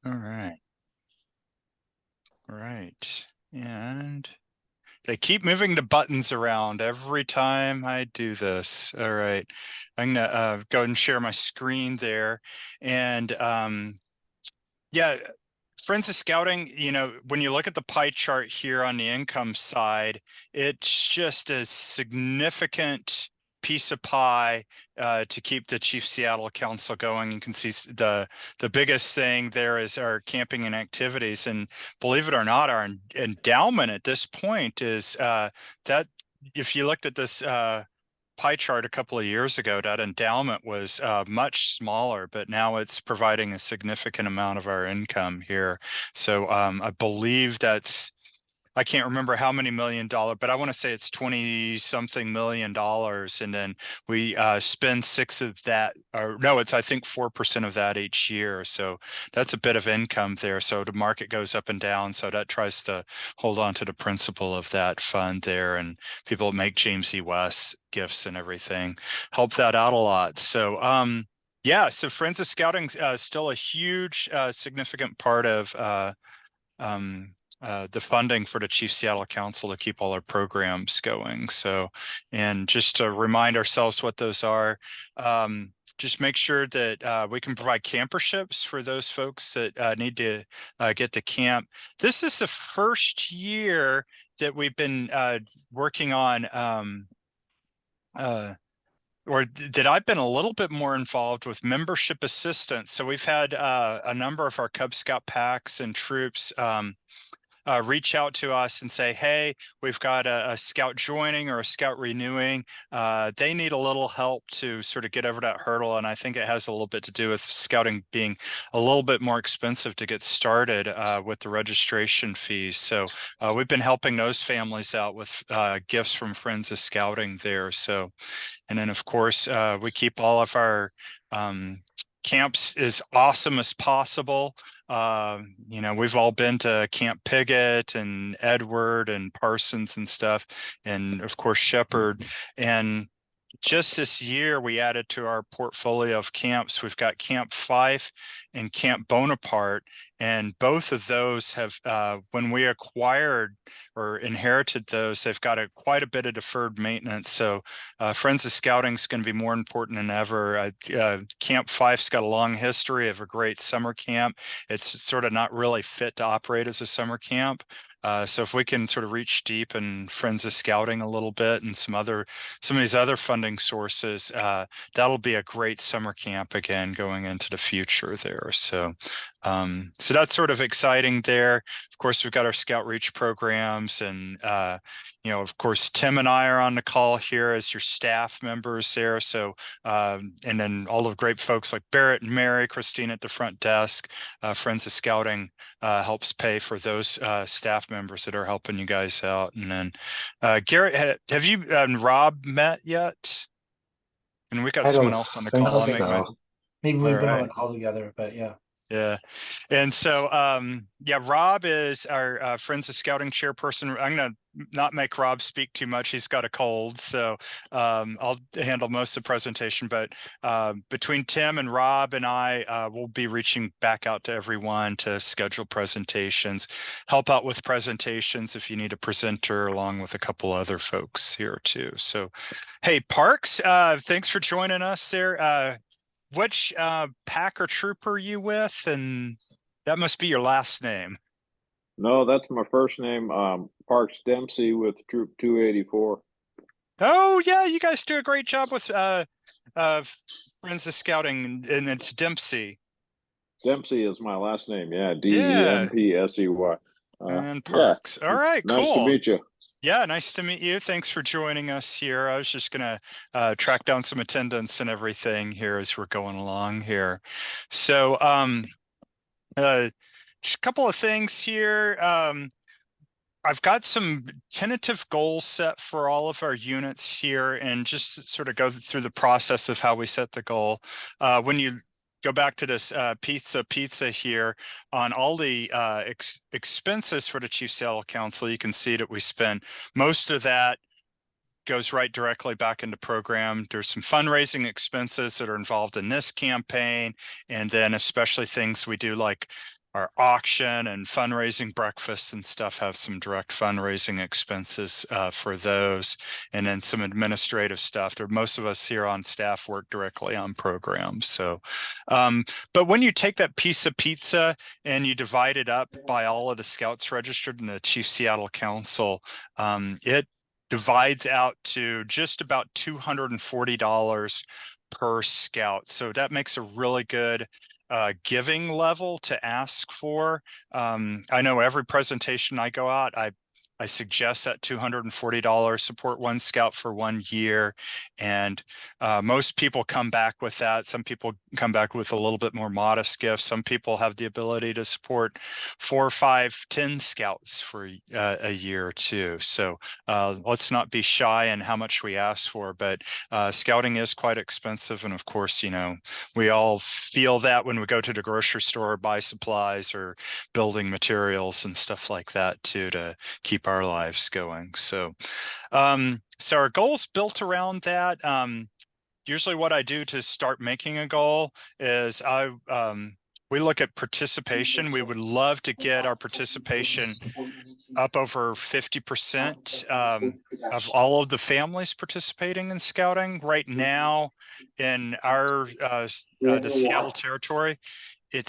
All right. All right. And they keep moving the buttons around every time I do this. All right. I'm gonna go ahead and share my screen there. And yeah, Friends of Scouting, when you look at the pie chart here on the income side, it's just a significant piece of pie to keep the Chief Seattle Council going. You can see the biggest thing there is our camping and activities. And believe it or not, our endowment at this point is that if you looked at this pie chart a couple of years ago, that endowment was much smaller, but now it's providing a significant amount of our income here. So I believe I can't remember how many $1 million, but I want to say it's 20 something $1 million. And then we spend six of that, or no, it's, I think 4% of that each year. So that's a bit of income there. So the market goes up and down. So that tries to hold on to the principle of that fund there. And people make James E. West gifts and everything help that out a lot. So, yeah, so Friends of Scouting still a huge, significant part of the funding for the Chief Seattle Council to keep all our programs going. So, and just to remind ourselves what those are, just make sure that we can provide camperships for those folks that need to get to camp. This is the first year that we've been working on or that I've been a little bit more involved with membership assistance. So we've had a number of our Cub Scout packs and troops reach out to us and say, hey, we've got a scout joining or a scout renewing. They need a little help to sort of get over that hurdle. And I think it has a little bit to do with scouting being a little bit more expensive to get started with the registration fees. So we've been helping those families out with gifts from Friends of Scouting there. So, and then of course, we keep all of our camps as awesome as possible. We've all been to Camp Piggott and Edward and Parsons and stuff, and of course Shepherd. And just this year, we added to our portfolio of camps. We've got Camp Fife and Camp Bonaparte, and both of those have, when we acquired or inherited those, they've got quite a bit of deferred maintenance. So Friends of Scouting is going to be more important than ever. Camp Fife's got a long history of a great summer camp. It's sort of not really fit to operate as a summer camp. So if we can sort of reach deep in Friends of Scouting a little bit and some of these other funding sources, that'll be a great summer camp again going into the future there. So, so that's sort of exciting there. Of course, we've got our Scout Reach programs, and of course, Tim and I are on the call here as your staff members there. So, and then all the great folks like Barrett and Mary, Christine at the front desk, Friends of Scouting helps pay for those staff members that are helping you guys out. And then Garrett, have you and Rob met yet? And we got I someone don't else on the think I call. don't I'll think make my, so. so. Maybe all we've been on right. a call together, but yeah. Yeah. And so, yeah, Rob is our Friends of Scouting chairperson. I'm going to not make Rob speak too much. He's got a cold, so I'll handle most of the presentation. But between Tim and Rob and I, we'll be reaching back out to everyone to schedule presentations, help out with presentations if you need a presenter, along with a couple other folks here too. So, hey, Parks, thanks for joining us there. Which pack or troop are you with? And that must be your last name. No, that's my first name. Parks Dempsey with Troop 284. Oh yeah, you guys do a great job with uh Friends of Scouting, and it's Dempsey. Dempsey is my last name. Yeah, Yeah, Dempsey. and Yeah, Parks. All right, nice to cool. meet you. Yeah, nice to meet you. Thanks for joining us here. I was just gonna track down some attendance and everything here as we're going along here. So just a couple of things here. I've got some tentative goals set for all of our units here, and just sort of go through the process of how we set the goal. When you go back to this pizza here, on all the expenses for the Chief Seattle Council, you can see that we spend most of that goes right directly back into program. There's some fundraising expenses that are involved in this campaign, and then especially things we do like our auction and fundraising breakfasts and stuff have some direct fundraising expenses for those, and then some administrative stuff. Most of us here on staff work directly on programs. So, but when you take that piece of pizza and you divide it up by all of the scouts registered in the Chief Seattle Council, it divides out to just about $240 per scout. So that makes a really good giving level to ask for. I know every presentation I go out, I suggest that $240 support one scout for 1 year. And most people come back with that. Some people come back with a little bit more modest gifts. Some people have the ability to support 4, 5, 10 scouts for a year or two. So let's not be shy in how much we ask for, but scouting is quite expensive. And of course, we all feel that when we go to the grocery store, buy supplies or building materials and stuff like that too, to keep our lives going. So, so our goals built around that. Usually what I do to start making a goal is we look at participation. We would love to get our participation up over 50% of all of the families participating in scouting. Right now in our the Seattle territory, I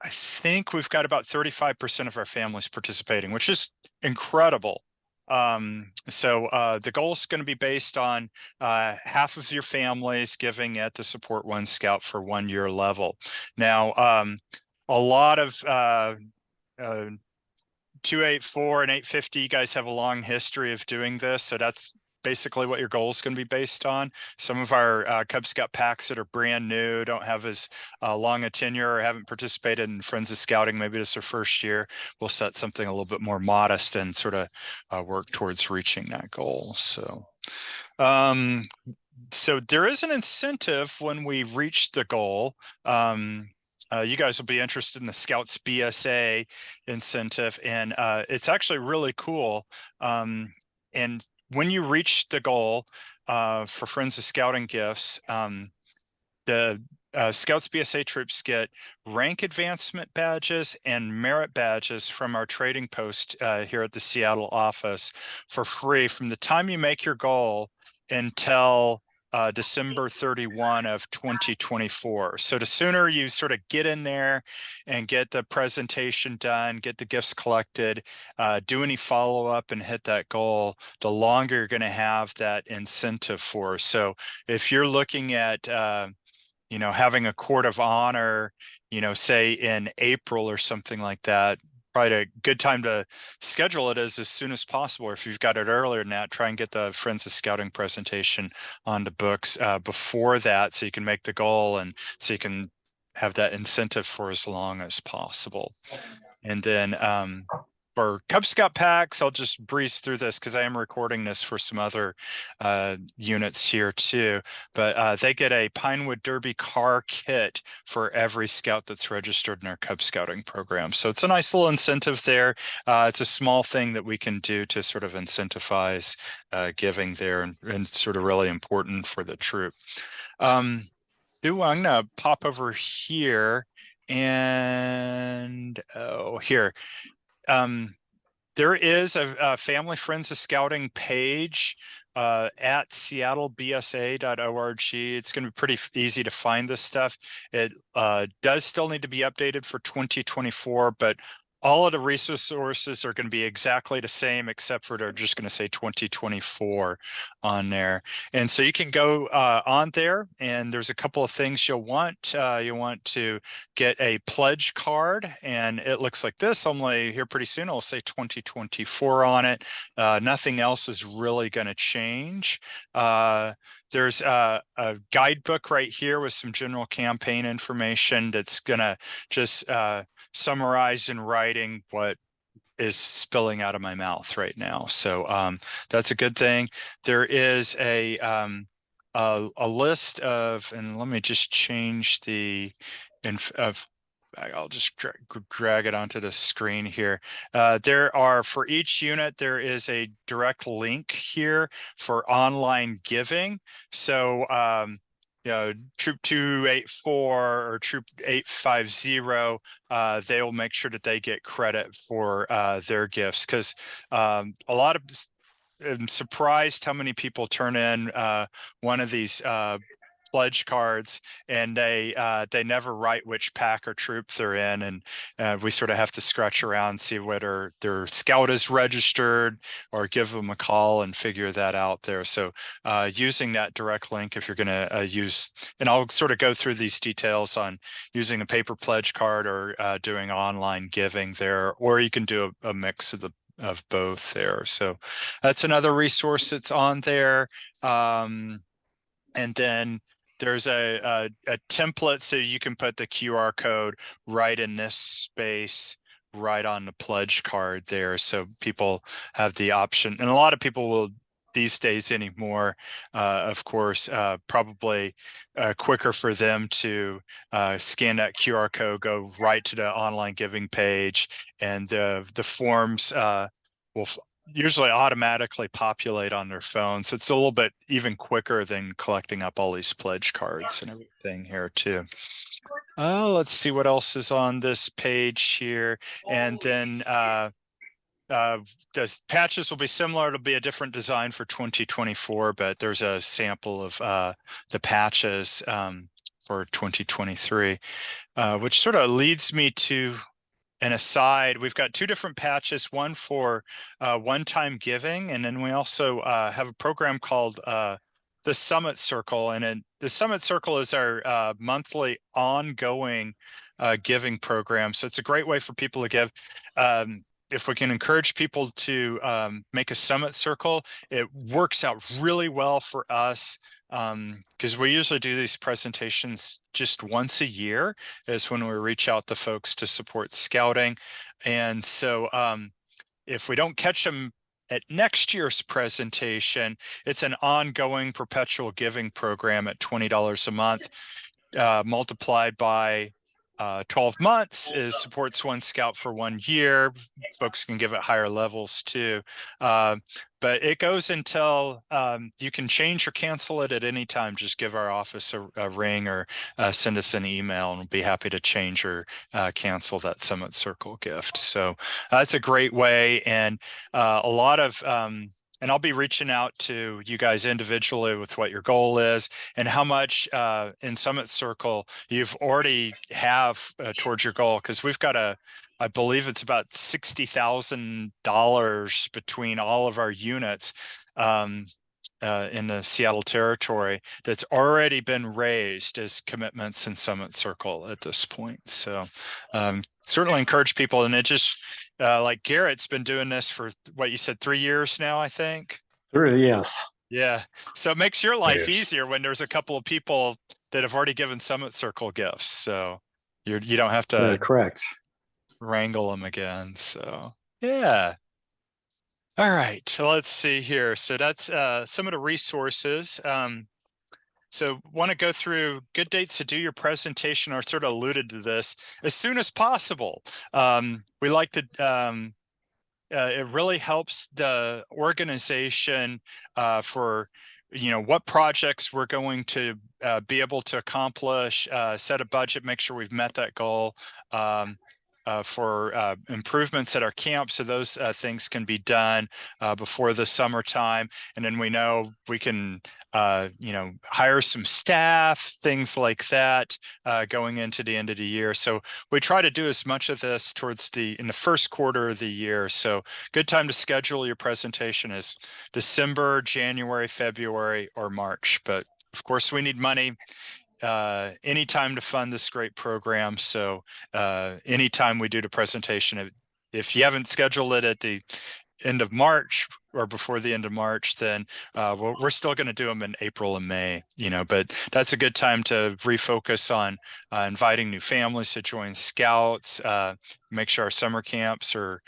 think we've got about 35% of our families participating, which is incredible. So the goal is going to be based on half of your families giving it to support one scout for 1 year level. Now, a lot of 284 and 850, you guys have a long history of doing this, so that's basically what your goal is going to be based on. Some of our Cub Scout packs that are brand new, don't have as long a tenure, or haven't participated in Friends of Scouting, maybe it's their first year, we'll set something a little bit more modest and sort of work towards reaching that goal. So there is an incentive when we reach the goal. You guys will be interested in the Scouts BSA incentive, and it's actually really cool. And when you reach the goal for Friends of Scouting gifts, the Scouts BSA troops get rank advancement badges and merit badges from our trading post here at the Seattle office for free from the time you make your goal until December 31 of 2024. So the sooner you sort of get in there and get the presentation done, get the gifts collected, do any follow-up and hit that goal, the longer you're going to have that incentive for. So if you're looking at having a court of honor, say in April or something like that, probably a good time to schedule it is as soon as possible. Or if you've got it earlier than that, try and get the Friends of Scouting presentation on the books before that, so you can make the goal and so you can have that incentive for as long as possible. And then for Cub Scout packs, I'll just breeze through this because I am recording this for some other units here too. But they get a Pinewood Derby car kit for every scout that's registered in our Cub Scouting program. So it's a nice little incentive there. It's a small thing that we can do to sort of incentivize giving there, and sort of really important for the troop. I'm gonna pop over here and here. There is a Family Friends of Scouting page at seattlebsa.org. It's going to be pretty easy to find this stuff. It does still need to be updated for 2024, but all of the resources are going to be exactly the same, except for they're just going to say 2024 on there. And so you can go on there, and there's a couple of things you'll want. You want to get a pledge card, and it looks like this. Only here pretty soon it'll say 2024 on it. Nothing else is really going to change. There's a guidebook right here with some general campaign information that's going to just summarize in writing what is spilling out of my mouth right now. So that's a good thing. There is a list of, and let me just change the I'll just drag it onto the screen here. There are, for each unit, there is a direct link here for online giving. So Troop 284 or Troop 850, they'll make sure that they get credit for their gifts, because a lot of I'm surprised how many people turn in one of these pledge cards, and they never write which pack or troop they're in, and we sort of have to scratch around, see whether their scout is registered, or give them a call and figure that out there. So using that direct link, if you're going to use, and I'll sort of go through these details on using a paper pledge card or doing online giving there, or you can do a mix of both there. So that's another resource that's on there. And then there's a template, so you can put the QR code right in this space, right on the pledge card there. So people have the option, and a lot of people will these days anymore, of course, probably quicker for them to scan that QR code, go right to the online giving page, and the forms will usually automatically populate on their phone. So it's a little bit even quicker than collecting up all these pledge cards and everything here too. Let's see what else is on this page here. And then the patches will be similar. It'll be a different design for 2024, but there's a sample of the patches for 2023, which sort of leads me to an aside. We've got two different patches, one for one-time giving, and then we also have a program called the Summit Circle. And the Summit Circle is our monthly ongoing giving program. So it's a great way for people to give. If we can encourage people to make a Summit Circle, it works out really well for us, because we usually do these presentations just once a year, is when we reach out to folks to support scouting. And so if we don't catch them at next year's presentation, it's an ongoing perpetual giving program at $20 a month, multiplied by 12 months is supports one scout for 1 year. Folks can give it higher levels too. But it goes until you can change or cancel it at any time. Just give our office a ring, or send us an email, and we'll be happy to change or cancel that Summit Circle gift. So that's a great way. And a lot of and I'll be reaching out to you guys individually with what your goal is and how much in Summit Circle you've already have towards your goal. Because we've got I believe it's about $60,000 between all of our units in the Seattle territory that's already been raised as commitments in Summit Circle at this point. So certainly encourage people. And it just, like Garrett's been doing this for what you said, 3 years now, I think. Yes. Yeah. So it makes your life Yes. easier when there's a couple of people that have already given Summit Circle gifts. So you don't have to Correct. wrangle them again. So yeah. All right, let's see here. So that's some of the resources. So want to go through good dates to do your presentation, or sort of alluded to this, as soon as possible. We like to, it really helps the organization for, what projects we're going to be able to accomplish, set a budget, make sure we've met that goal. For improvements at our camp, so those things can be done before the summertime, and then we know we can, hire some staff, things like that, going into the end of the year. So we try to do as much of this in the first quarter of the year. So good time to schedule your presentation is December, January, February, or March. But of course, we need money anytime to fund this great program. So anytime we do the presentation, if you haven't scheduled it at the end of March or before the end of March, then we're still going to do them in April and May, but that's a good time to refocus on inviting new families to join Scouts, make sure our summer camps are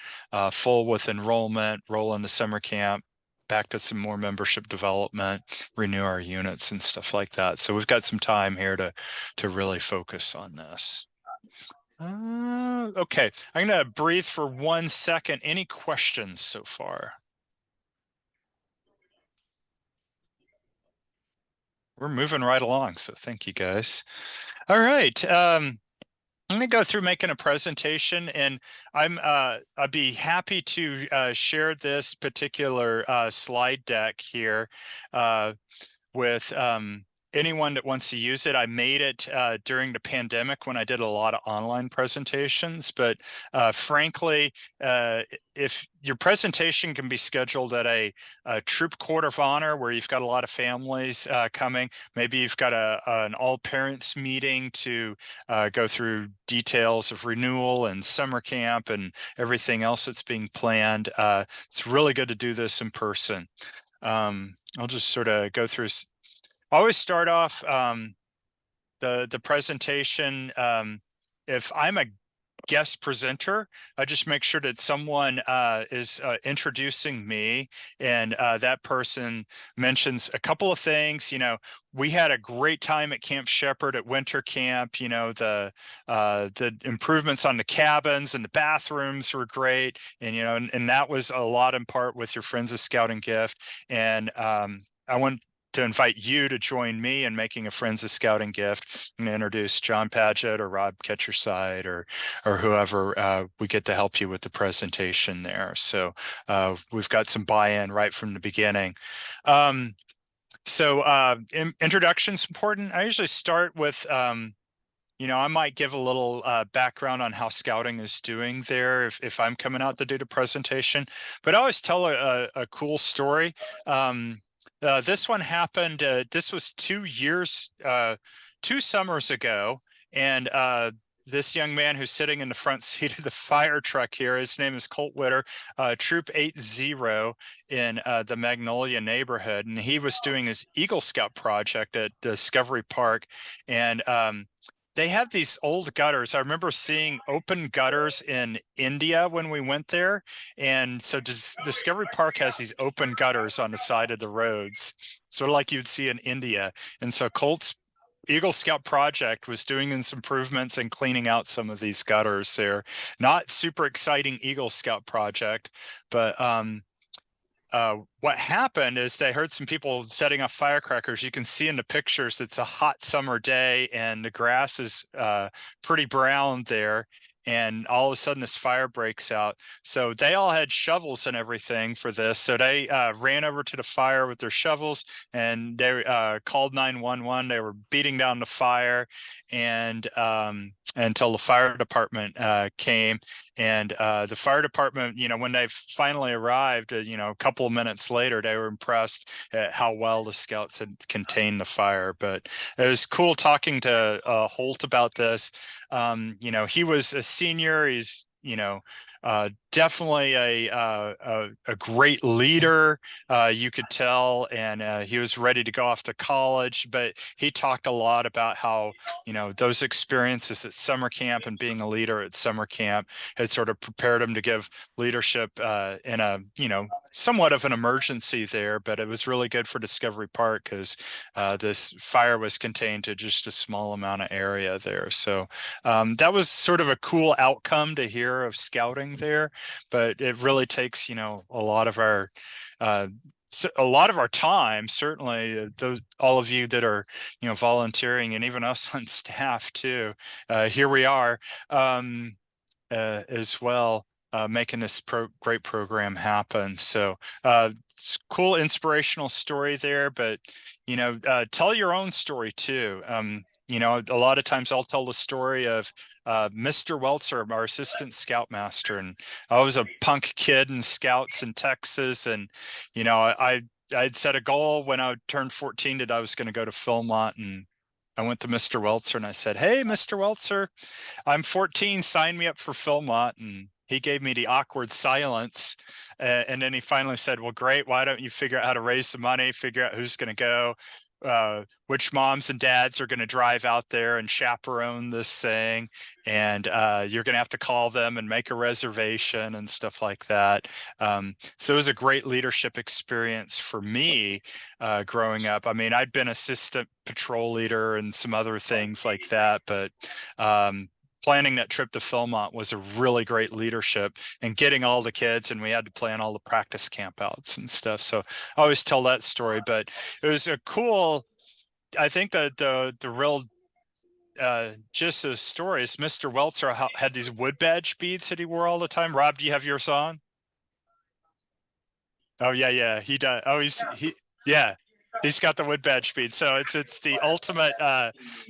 full with enrollment, roll into summer camp, back to some more membership development, renew our units and stuff like that. So we've got some time here to really focus on this. Okay, I'm going to breathe for 1 second. Any questions so far? we're moving right along. So thank you guys. All right. I'm going to go through making a presentation, and I'd be happy to share this particular slide deck here with anyone that wants to use it. I made it during the pandemic when I did a lot of online presentations, but frankly, if your presentation can be scheduled at a troop court of honor where you've got a lot of families coming, maybe you've got an all parents meeting to go through details of renewal and summer camp and everything else that's being planned. It's really good to do this in person. I'll just sort of go through. I always start off the presentation. If I'm a guest presenter, I just make sure that someone is introducing me, and that person mentions a couple of things. You know, we had a great time at Camp Shepherd at winter camp. You know, the improvements on the cabins and the bathrooms were great, and you know, and that was a lot in part with your Friends of Scouting gift. And I want to invite you to join me in making a Friends of Scouting gift and introduce John Padgett or Rob Ketcherside or whoever we get to help you with the presentation there. So we've got some buy-in right from the beginning. Introduction's important. I usually start with you know, I might give a little background on how scouting is doing there if I'm coming out to do the presentation, but I always tell a cool story. This one happened, this was 2 years, 2 summers ago, and this young man who's sitting in the front seat of the fire truck here, his name is Colt Witter, Troop 80 in the Magnolia neighborhood, and he was doing his Eagle Scout project at Discovery Park, and they have these old gutters. I remember seeing open gutters in India when we went there. And so Discovery Park has these open gutters on the side of the roads, sort of like you'd see in India. And so Colt's Eagle Scout project was doing some improvements and cleaning out some of these gutters there. Not super exciting Eagle Scout project, but what happened is they heard some people setting off firecrackers. You can see in the pictures it's a hot summer day and the grass is pretty brown there, and all of a sudden this fire breaks out. So they all had shovels and everything for this, so they ran over to the fire with their shovels, and they called 911. They were beating down the fire, and until the fire department came. And the fire department, you know, when they finally arrived, you know, a couple of minutes later, they were impressed at how well the scouts had contained the fire. But it was cool talking to Holt about this. You know, he was a senior. He's, you know, definitely a great leader, you could tell, and he was ready to go off to college. But he talked a lot about how, you know, those experiences at summer camp and being a leader at summer camp had sort of prepared him to give leadership in a, you know, somewhat of an emergency there. But it was really good for Discovery Park because this fire was contained to just a small amount of area there. So that was sort of a cool outcome to hear of scouting there. But it really takes, you know, a lot of our time, certainly those, all of you that are, you know, volunteering, and even us on staff too. Here we are as well, making this great program happen. So it's cool, inspirational story there. But, you know, tell your own story too. You know, a lot of times I'll tell the story of Mr. Welzer, our assistant scoutmaster, and I was a punk kid in scouts in Texas, and you know, I'd set a goal when I turned 14 that I was going to go to Philmont, and I went to Mr. Welzer and I said, "Hey, Mr. Welzer, I'm 14, sign me up for Philmont." And he gave me the awkward silence. And then he finally said, "Well, great. Why don't you figure out how to raise the money, figure out who's going to go, which moms and dads are going to drive out there and chaperone this thing. And you're going to have to call them and make a reservation and stuff like that." So it was a great leadership experience for me growing up. I mean, I'd been assistant patrol leader and some other things like that, but planning that trip to Philmont was a really great leadership, and getting all the kids, and we had to plan all the practice campouts and stuff. So I always tell that story, but it was a cool I think that the real gist of the story is Mr. Welzer had these wood badge beads that he wore all the time. Rob, do you have yours on? Oh yeah, he does. Oh, yeah, he's got the wood badge speed. So it's the ultimate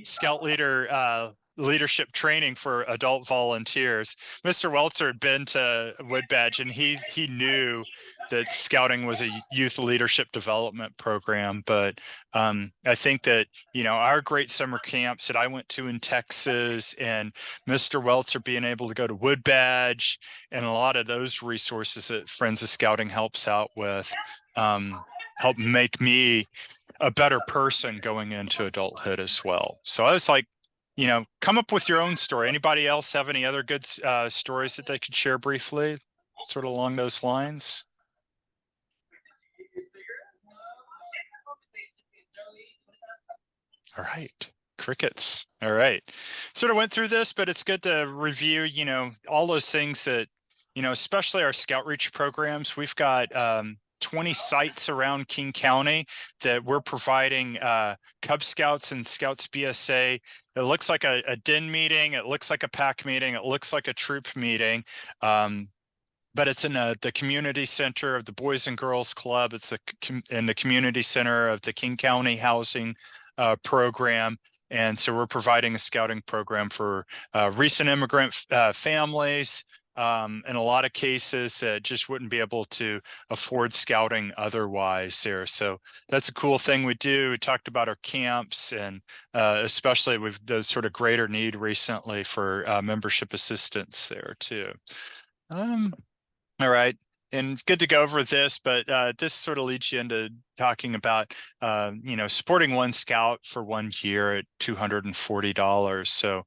scout leader leadership training for adult volunteers. Mr. Welzer had been to Wood Badge, and he knew that scouting was a youth leadership development program. But I think that, you know, our great summer camps that I went to in Texas, and Mr. Welzer being able to go to Wood Badge, and a lot of those resources that Friends of Scouting helps out with help make me a better person going into adulthood as well. So I was like, you know, come up with your own story. Anybody else have any other good stories that they could share briefly, sort of along those lines? All right. Crickets. All right. Sort of went through this, but it's good to review, you know, all those things that, you know, especially our Scout Reach programs. We've got 20 sites around King County that we're providing Cub Scouts and Scouts BSA. It looks like a den meeting. It looks like a pack meeting. It looks like a troop meeting. But it's in the community center of the Boys and Girls Club. It's in the community center of the King County Housing Program. And so we're providing a scouting program for recent immigrant families, in a lot of cases that just wouldn't be able to afford scouting otherwise there. So that's a cool thing we do. We talked about our camps, and especially with the sort of greater need recently for membership assistance there too. Um, all right. And good to go over this, but this sort of leads you into talking about, you know, supporting one scout for 1 year at $240. So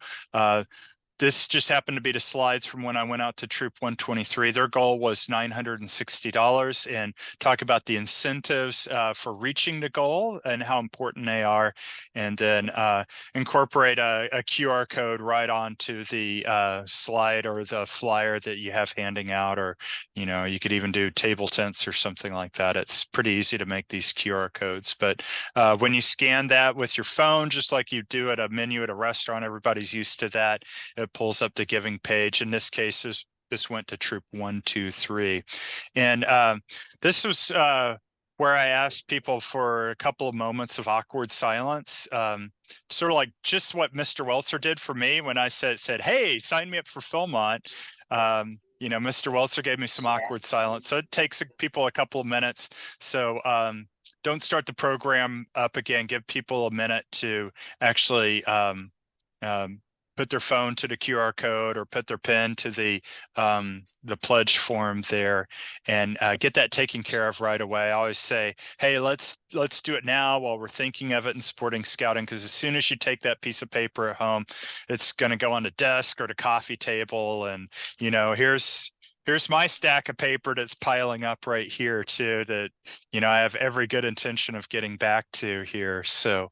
this just happened to be the slides from when I went out to Troop 123. Their goal was $960, and talk about the incentives for reaching the goal and how important they are, and then incorporate a QR code right onto the slide or the flyer that you have handing out, or, you know, you could even do table tents or something like that. It's pretty easy to make these QR codes, but when you scan that with your phone, just like you do at a menu at a restaurant, everybody's used to that. It pulls up the giving page. In this case, this went to Troop 123. And this was where I asked people for a couple of moments of awkward silence, sort of like just what Mr. Welzer did for me when I said, hey, sign me up for Philmont. You know, Mr. Welzer gave me some awkward silence. So it takes people a couple of minutes. So don't start the program up again. Give people a minute to actually put their phone to the QR code or put their pen to the pledge form there, and get that taken care of right away. I always say, hey, let's do it now while we're thinking of it and supporting scouting, because as soon as you take that piece of paper at home, it's going to go on the desk or the coffee table, and, you know, here's my stack of paper that's piling up right here too, that, you know, I have every good intention of getting back to here. So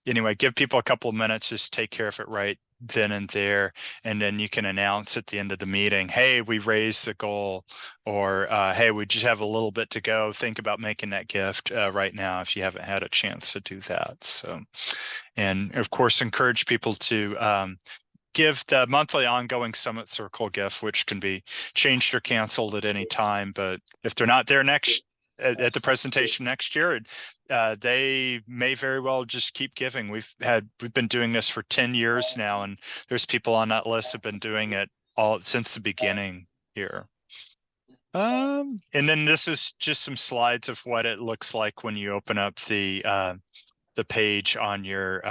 anyway, give people a couple of minutes, just take care of it right then and there, and then you can announce at the end of the meeting, hey, we raised the goal, or hey, we just have a little bit to go. Think about making that gift right now if you haven't had a chance to do that. So, and of course, encourage people to give the monthly ongoing Summit Circle gift, which can be changed or canceled at any time. But if they're not there at the presentation next year, they may very well just keep giving. We've been doing this for 10 years now, and there's people on that list have been doing it all since the beginning here. And then this is just some slides of what it looks like when you open up the page on your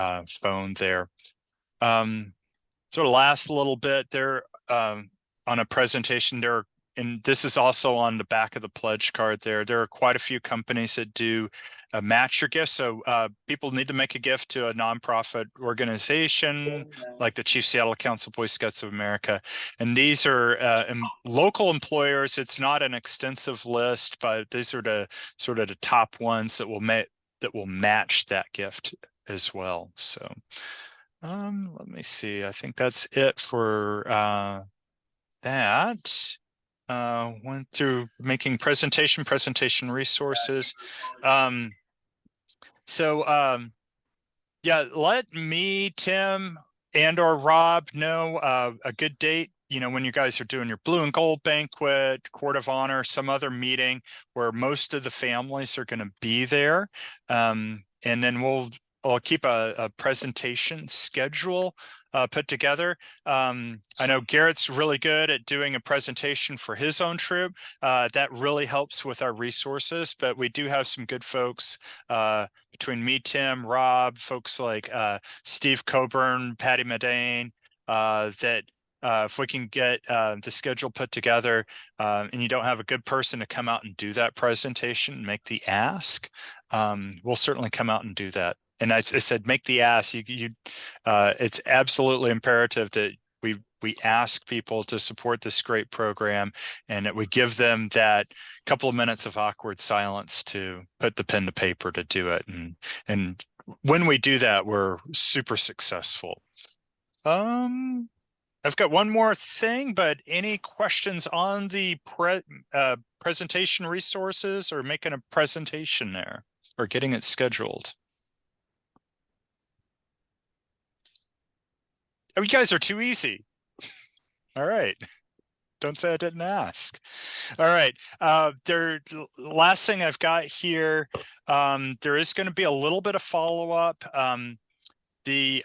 phone there. Sort of last little bit there on a presentation there, and this is also on the back of the pledge card there. There are quite a few companies that do match your gift. So people need to make a gift to a nonprofit organization like the Chief Seattle Council Boy Scouts of America. And these are local employers. It's not an extensive list, but these are the sort of the top ones that will match that gift as well. So let me see. I think that's it for that. Went through making presentation resources. So, yeah, let me, Tim, and or Rob know a good date, when you guys are doing your blue and gold banquet, court of honor, some other meeting where most of the families are going to be there. And then I'll keep a presentation schedule put together. I know Garrett's really good at doing a presentation for his own troop. That really helps with our resources, but we do have some good folks between me, Tim, Rob, folks like Steve Coburn, Patty Medane, that if we can get the schedule put together and you don't have a good person to come out and do that presentation and make the ask, we'll certainly come out and do that. And I said, make the ask. It's absolutely imperative that we ask people to support this great program, and that we give them that couple of minutes of awkward silence to put the pen to paper to do it. And when we do that, we're super successful. I've got one more thing, but any questions on the presentation resources or making a presentation there or getting it scheduled? Oh, you guys are too easy. All right. Don't say I didn't ask. All right. Last thing I've got here, there is going to be a little bit of follow-up. The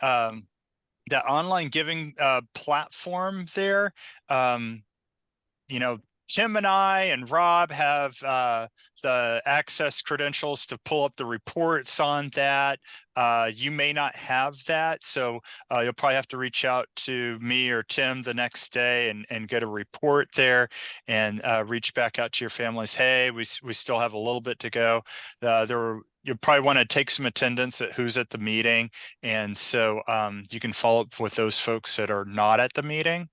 online giving platform there, um, Tim and I and Rob have the access credentials to pull up the reports on that. You may not have that, so you'll probably have to reach out to me or Tim the next day and get a report there, and reach back out to your families. Hey, we still have a little bit to go. You'll probably want to take some attendance at who's at the meeting, and so you can follow up with those folks that are not at the meeting.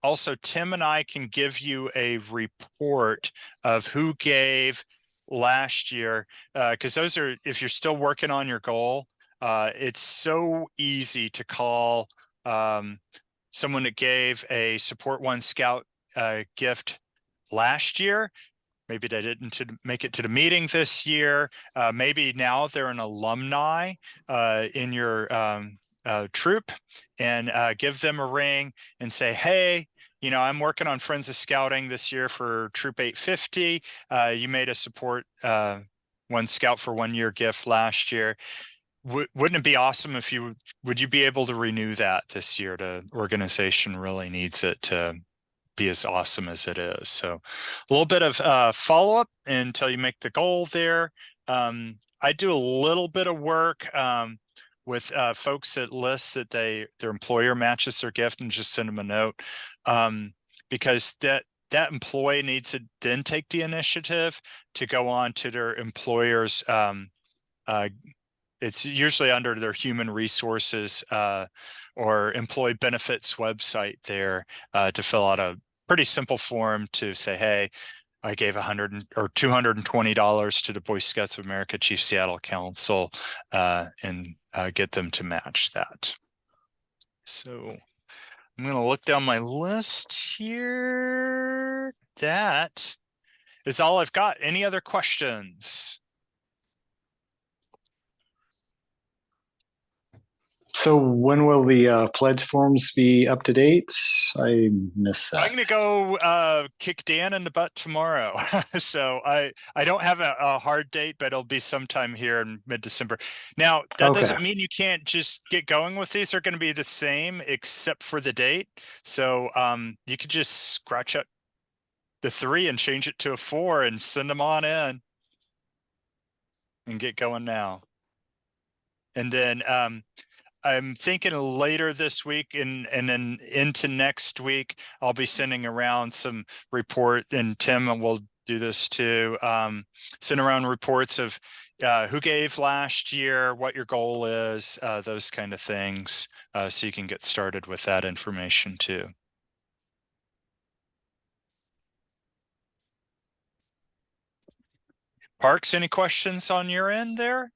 Also, Tim and I can give you a report of who gave last year, because those are, if you're still working on your goal, it's so easy to call someone that gave a Support One Scout gift last year. Maybe they didn't make it to the meeting this year. Maybe now they're an alumni in your troop, and give them a ring and say, hey, I'm working on Friends of Scouting this year for Troop 850. You made a Support One Scout for 1 year gift last year. Wouldn't it be awesome if would you be able to renew that this year? The organization really needs it to be as awesome as it is. So a little bit of follow-up until you make the goal there. I do a little bit of work with folks that list that their employer matches their gift, and just send them a note, because that employee needs to then take the initiative to go on to their employer's it's usually under their human resources or employee benefits website there to fill out a pretty simple form to say, hey, I gave or $220 to the Boy Scouts of America Chief Seattle Council, and get them to match that. So I'm going to look down my list here. That is all I've got. Any other questions? So when will the pledge forms be up to date? I missed that. I'm going to go kick Dan in the butt tomorrow. So I don't have a hard date, but it'll be sometime here in mid-December. Now, that doesn't mean you can't just get going with these. They're going to be the same except for the date. So you could just scratch up the 3 and change it to a 4 and send them on in and get going now. And then I'm thinking later this week and then into next week, I'll be sending around some report, and Tim will do this too. Send around reports of who gave last year, what your goal is, those kind of things, so you can get started with that information too. Parks, any questions on your end there?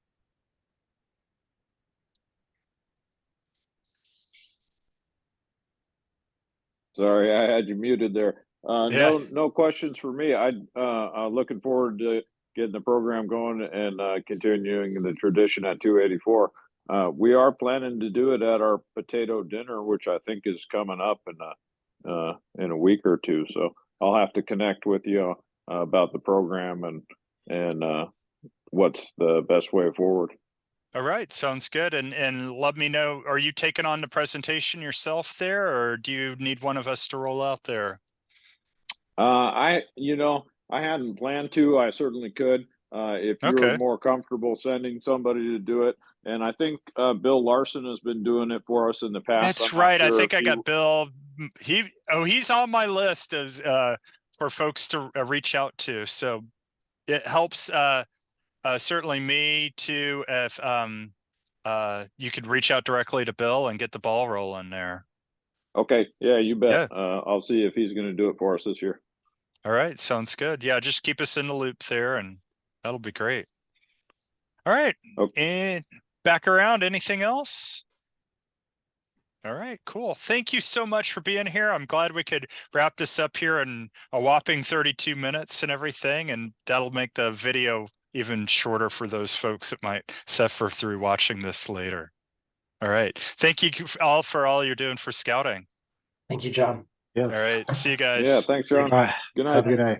Sorry, I had you muted there. Yeah. No questions for me. I'm looking forward to getting the program going and continuing the tradition at 284. We are planning to do it at our potato dinner, which I think is coming up in a week or two. So I'll have to connect with you about the program and what's the best way forward. All right, sounds good. And let me know, are you taking on the presentation yourself there, or do you need one of us to roll out there? I hadn't planned to. I certainly could. If you're Okay. more comfortable sending somebody to do it, and I think Bill Larson has been doing it for us in the past. That's I'm not right. I sure think if I you. got Bill. He's on my list as for folks to reach out to. So it helps certainly me too if you could reach out directly to Bill and get the ball rolling there. Okay, yeah, you bet. Yeah. I'll see if he's going to do it for us this year. All right, sounds good. Yeah, just keep us in the loop there and that'll be great. All right. Okay. And back around, anything else? All right, cool. Thank you so much for being here. I'm glad we could wrap this up here in a whopping 32 minutes and everything, and that'll make the video even shorter for those folks that might suffer through watching this later. All right. Thank you all for all you're doing for scouting. Thank you, John. Yes. All right. See you guys. Yeah, thanks, John. All right. Good night. Have a good night.